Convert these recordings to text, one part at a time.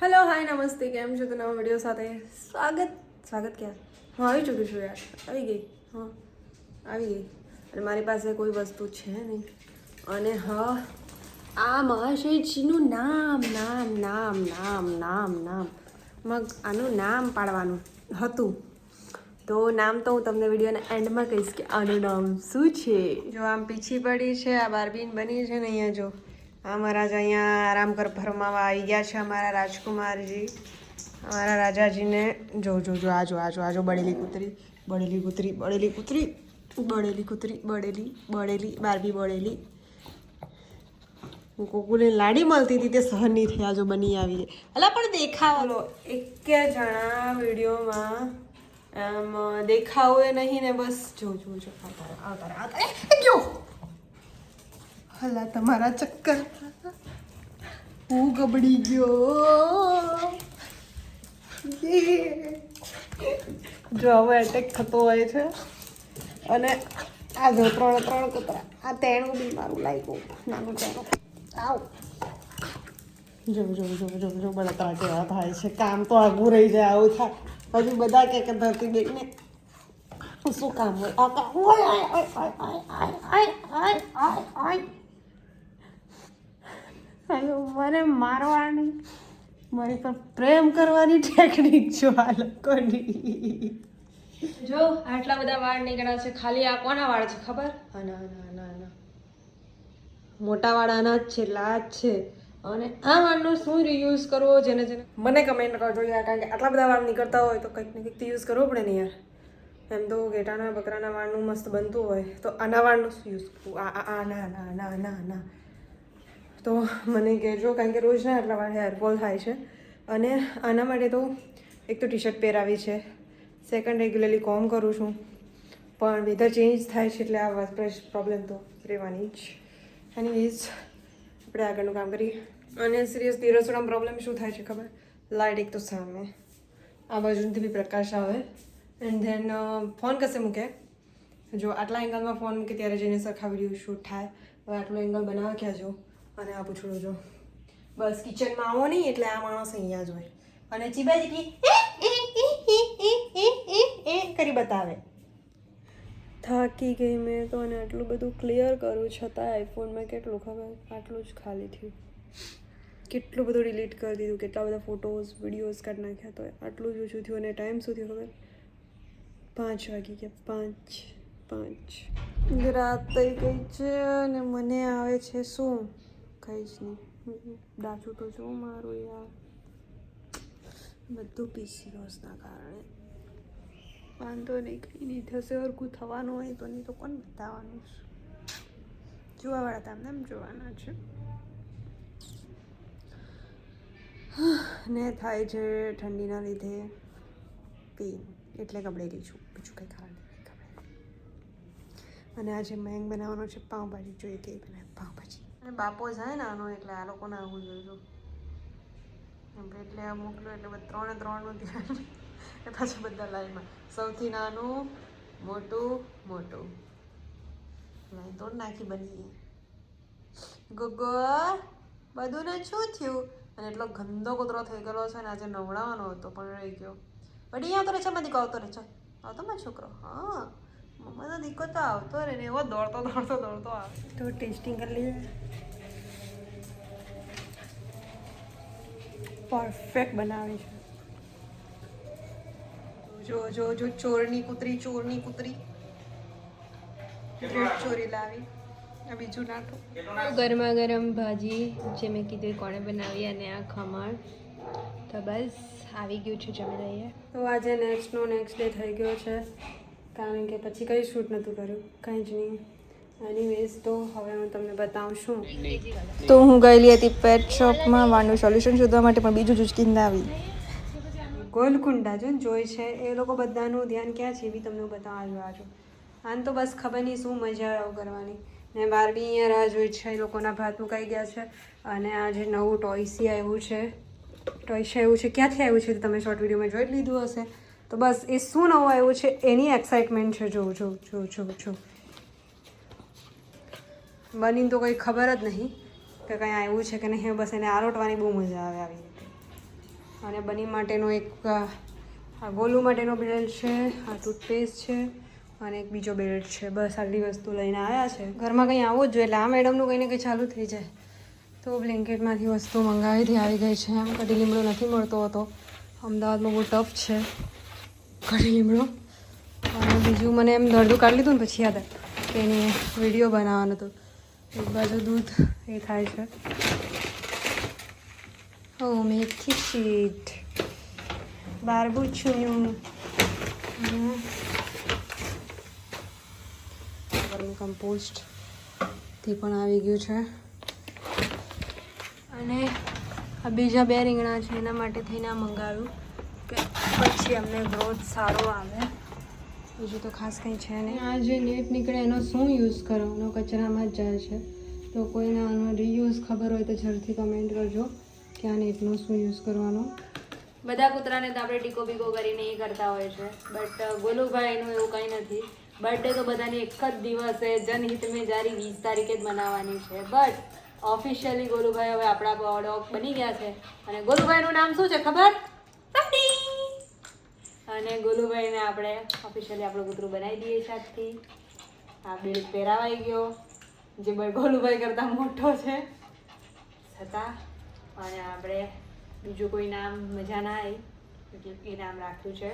Hello hi નમસ્તે, કેમ છો? તો નવા વિડીયો સાથે સ્વાગત ક્યાં હું આવી ચૂકી છું યાર, આવી ગઈ. અને મારી પાસે કોઈ વસ્તુ છે નહીં. અને હા, આ મહાશયજીનું નામ આનું નામ પાડવાનું હતું. તો નામ તો હું તમને વિડીયોના એન્ડમાં કહીશ કે આનું નામ શું છે. જો આમ પીછી પડી છે, આ બારબીન બની છે ને અહીંયા જો આ મહારાજ અહીંયા આરામ ફરમાવા આવી ગયા છે. અમારા રાજકુમારજી, અમારા રાજાજીને જો બળેલી કૂતરી બારબી બળેલી કોકુને લાડી મળતી હતી તે સહન નહીં થયા જો બની આવી. અલા પણ દેખાવો એક જણા વિડીયોમાં આમ દેખાવો એ નહીં ને બસ જો આવતા ગયો. હલા તમારા ચક્કર હું ગબડી ગયો. જો હવે એટેક થતો હોય છે. અને આ જો ત્રણ કૂતરા, આ તેણું બી મારું લાગ્યું નાનું તેણું. આવ જો બધા કેવા થાય છે. કામ તો આગું રહી જાય આવું થાય. હજુ બધા કે ધરતી બેગને શું કામ હોય આ કામ હોય. મને મારવાની, મારી પર પ્રેમ કરવાની ટેકનિક જો આ લોકોની. જો આટલા બધા વાળ નીકળ્યા છે. ખાલી આ કોના વાળ છે ખબર? ના મોટા વાળ આના જ છે, એટલે આ જ છે. અને આ વાળનો શું રીયુઝ કરવો જેને મને કમેન્ટ કરજો યાર, કારણ કે આટલા બધા વાળ નીકળતા હોય તો કંઈક ને કંઈક તો યુઝ કરવો પડે ને યાર. એમ તો ઘેટાના બકરાના વાળનું મસ્ત બનતું હોય તો આના વાળનું શું યુઝ કરવું? ના તો મને કહેજો, કારણ કે રોજના આટલા વાર હેરફોલ થાય છે. અને આના માટે તો એક તો ટી શર્ટ પહેરાવી છે, સેકન્ડ રેગ્યુલરલી કોમ કરું છું, પણ વેધર ચેન્જ થાય છે એટલે આ પ્રોબ્લેમ તો રહેવાની જ. એનીવેઝ આપણે આગળનું કામ કરીએ. અને સિરિયસલી રસોડામાં પ્રોબ્લેમ શું થાય છે ખબર? લાઇટ એક તો સામે, આ બાજુથી બી પ્રકાશ આવે, એન્ડ ધેન ફોન કશે મૂકે. જો આટલા એંગલમાં ફોન મૂકે ત્યારે જઈને સરખા વિડીયો શૂટ થાય. હવે આટલો એંગલ બનાવવા ક્યાં જો. અને આ પૂછડું જો બસ કિચનમાં આવો નહીં એટલે આ માણસ અહીંયા જ હોય અને ચીબાચીપી કરી બતાવે. થાકી ગઈ મેં તો. અને આટલું બધું ક્લિયર કરું છતાં આઈફોનમાં કેટલું ખબર? આટલું જ ખાલી થયું. કેટલું બધું ડિલીટ કરી દીધું, કેટલા બધા ફોટોઝ વિડીયોઝ કાઢી નાખ્યા, તો આટલું જ ઓછું થયું. અને ટાઈમ શું થયો ખબર? 5 વાગી ગયા. 5 રાત થઈ ગઈ છે અને મને આવે છે શું? કંઈ જ નહીં. ડાચું તો જો મારું યાર, બધું PCOSના કારણે. વાંધો નહીં, કંઈ નહીં થશે. હરખું થવાનું હોય તો નહીં તો કોણ બતાવવાનું છે? જોવાવાળા તમને એમ જોવાના છે. ને થાય છે ઠંડીના લીધે પેઇન, એટલે ગબડેલી છું, બીજું કંઈ કારણ નહીં. અને આજે મેંગ બનાવવાનો છે પાઉંભાજી. જોઈએ કે બનાવે પાઉંભાજી. અને બાપો જાય ને આનો એટલે આ લોકોને આવું જોઈશું એટલે આ મોકલો એટલે 3-3નું ધ્યાન. એ પાછું બધા લાઈનમાં સૌથી નાનું મોટું લાઈન તોડ નાખી બની. ગોગો બધું ને શું થયું? અને એટલો ગંદો કૂતરો થઈ ગયેલો છે ને, આજે નવડાવવાનો હતો પણ રહી ગયો. વડી આવતો રહે છે માં દીકો, આવતો રહે છે, આવતો માં છોકરો. હા મમ્માનો દીકો તો આવતો રહે ને, એવો દોડતો આવે. તો ટેસ્ટિંગ કરી લઈએ. પરફેક્ટ બનાવે છે. જો ચોરની કૂતરી ચોરી લાવી. આ બીજું નાટું. ગરમા ગરમ ભાજી જે મેં કીધું કોણે બનાવી, અને આ ખમણ. તો બસ આવી ગયું છે, જમી લઈએ. તો આજે નેક્સ્ટ ડે થઈ ગયો છે, કારણ કે પછી કંઈ શૂટ નહોતું કર્યું, કંઈ જ નહીં. એનીવેઝ તો હવે હું તમને બતાવું છું. તો હું ગયેલી હતી પેટ શોપમાં વાળનું સોલ્યુશન શોધવા માટે, પણ બીજું જ ઉચકીને આવી. ગોલકુંડા જોઈ છે એ લોકો બધાનું ધ્યાન ક્યાં છે એ બી તમને બતાવવા છું. આને તો બસ ખબર નહીં શું મજા આવે આવું કરવાની. ને બારબી અહીંયા રાહ જોઈ છે, એ લોકોના ભાત મુકાઈ ગયા છે. અને આ જે નવું ટોયસી આવ્યું છે, ક્યાંથી આવ્યું છે તમે શોર્ટ વિડીયોમાં જોઈ લીધું હશે. તો બસ એ શું નવું આવ્યું છે એની એક્સાઇટમેન્ટ છે. જો બનીને તો કંઈ ખબર જ નહીં કે કંઈ આવ્યું છે કે નહીં. બસ એને આરોટવાની બહુ મજા આવે આવી રીતે. અને બની માટેનો એક આ ગોલુ માટેનો બેલ્ટ છે, આ ટૂથપેસ્ટ છે અને એક બીજો બેલ્ટ છે. બસ આટલી વસ્તુ લઈને આવ્યા છે. ઘરમાં કંઈ આવવું જ જોઈએ એટલે આ મેડમનું કંઈ ને કંઈ ચાલુ થઈ જાય. તો બ્લેન્કેટમાંથી વસ્તુ મંગાવીથી આવી ગઈ છે. એમ કઢી લીમડો નથી મળતો હતો અમદાવાદમાં, બહુ ટફ છે કઢી લીમડો. અને બીજું મને એમ દર્દું કાઢી લીધું ને પછી યાદ કે એની વિડીયો બનાવવાનો હતો. એક બાજુ દૂધ એ થાય છે. ઓ મેથી શીટ બારબુચું કમ્પોસ્ટ તે પણ આવી ગયું છે. અને આ બીજા 2 રીંગણા છે એના માટે થઈને આ મંગાવ્યું કે પછી અમને ગ્રોથ સારો આવે. બીજું તો ખાસ કંઈ છે નહીં. આ જે નેટ નીકળે એનો શું યુઝ કરવાનો? કચરામાં જ જાય છે. તો કોઈને આનો રીયુઝ ખબર હોય તો જરૂરથી કમેન્ટ કરજો કે આ નેટનો શું યુઝ કરવાનો. બધા કૂતરાને તો આપણે ટીકો બીકો કરીને એ કરતા હોય છે, બટ ગોલુભાઈનું એવું કંઈ નથી. બર્થડે તો બધાની એક જ દિવસે જનહિત મેં જારી 20 તારીખે જ મનાવવાની છે. બટ ઓફિશિયલી ગોલુભાઈ હવે આપણા ડોગ બની ગયા છે. અને ગોલુભાઈનું નામ શું છે ખબર? અને ગોલુભાઈને આપણે ઓફિશિયલી આપણું કૂતરું બનાવી દઈએ છીએ આજથી. આ બેલ્ટ પહેરાવાઈ ગયો જે ગોલુભાઈ કરતાં મોટો છે છતાં. અને આપણે બીજું કોઈ નામ મજા ના આવી એટલે એ નામ રાખ્યું છે.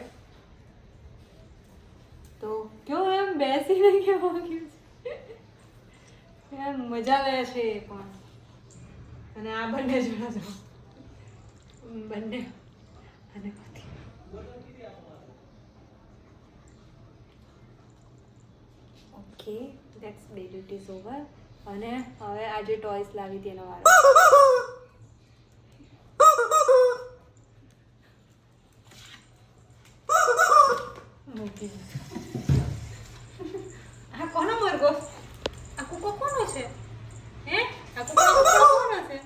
તો કેવું એમ બેસીને કેવું વાગ્યું છે એમ મજા લે છે એ પણ. અને આ બંને જણા જો બંને અને okay that's belt is over. અને હવે આ જે ટોયસ લાવી હતી એનો વારો. આ કોનો મરઘો? આ કૂકો કોનો છે? હે આ કૂકો કોનો છે?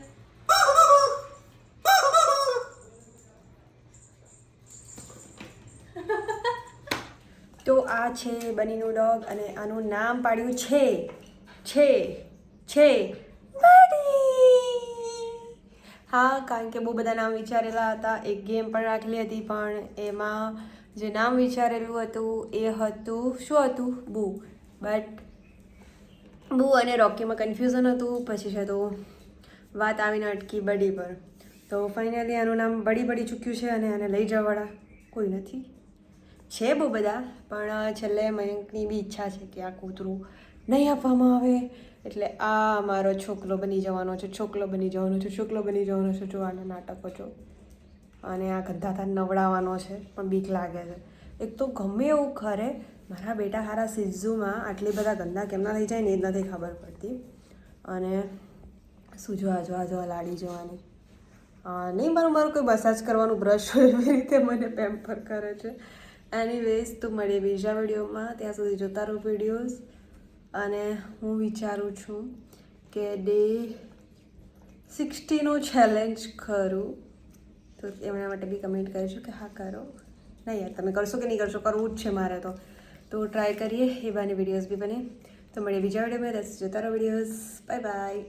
તો આ છે બનીનું ડોગ અને આનું નામ પાડ્યું છે હા, કારણ કે બહુ બધા નામ વિચારેલા હતા. એક ગેમ પણ રાખેલી હતી પણ એમાં જે નામ વિચારેલું હતું એ હતું શું હતું? બુ. બટ બુ અને રોકીમાં કન્ફ્યુઝન હતું. પછી છે તો વાત આવીને અટકી બડી પર. તો ફાઇનલી આનું નામ બડી ચૂક્યું છે અને આને લઈ જવાવાળા કોઈ નથી. છે બહુ બધા પણ છેલ્લે મયંકની બી ઈચ્છા છે કે આ કૂતરું નહીં આપવામાં આવે એટલે આ મારો છોકલો બની જવાનો છે. જો આના નાટકો જો. અને આ ગંધાતા નવડાવવાનો છે પણ બીક લાગે છે. એક તો ગમે એવું ખરે મારા બેટા હારા સિઝ્ઝુમાં આટલી બધા ગંદા કેમના થઈ જાય ને એ જ નથી ખબર પડતી. અને શું જો આ લાડી જોવાની નહીં મારું કોઈ મસાજ કરવાનું બ્રશ હોય એવી રીતે મને પેમ્પર કરે છે. એનીવેઝ તો મળીએ બીજા વિડીયોમાં. ત્યાં સુધી જોતા રહો વિડીયોઝ. અને હું વિચારું છું કે ડે 60નો ચેલેન્જ કરું તો એમના માટે બી કમેન્ટ કરીશું કે હા કરો. નહીં યાર તમે કરશો કે નહીં કરશો, કરવું જ છે મારે તો ટ્રાય કરીએ. એ બાને વિડીયોઝ બી બને. તો મળીએ બીજા વિડીયોમાં. જોતા રહો વિડીયોઝ. Bye bye.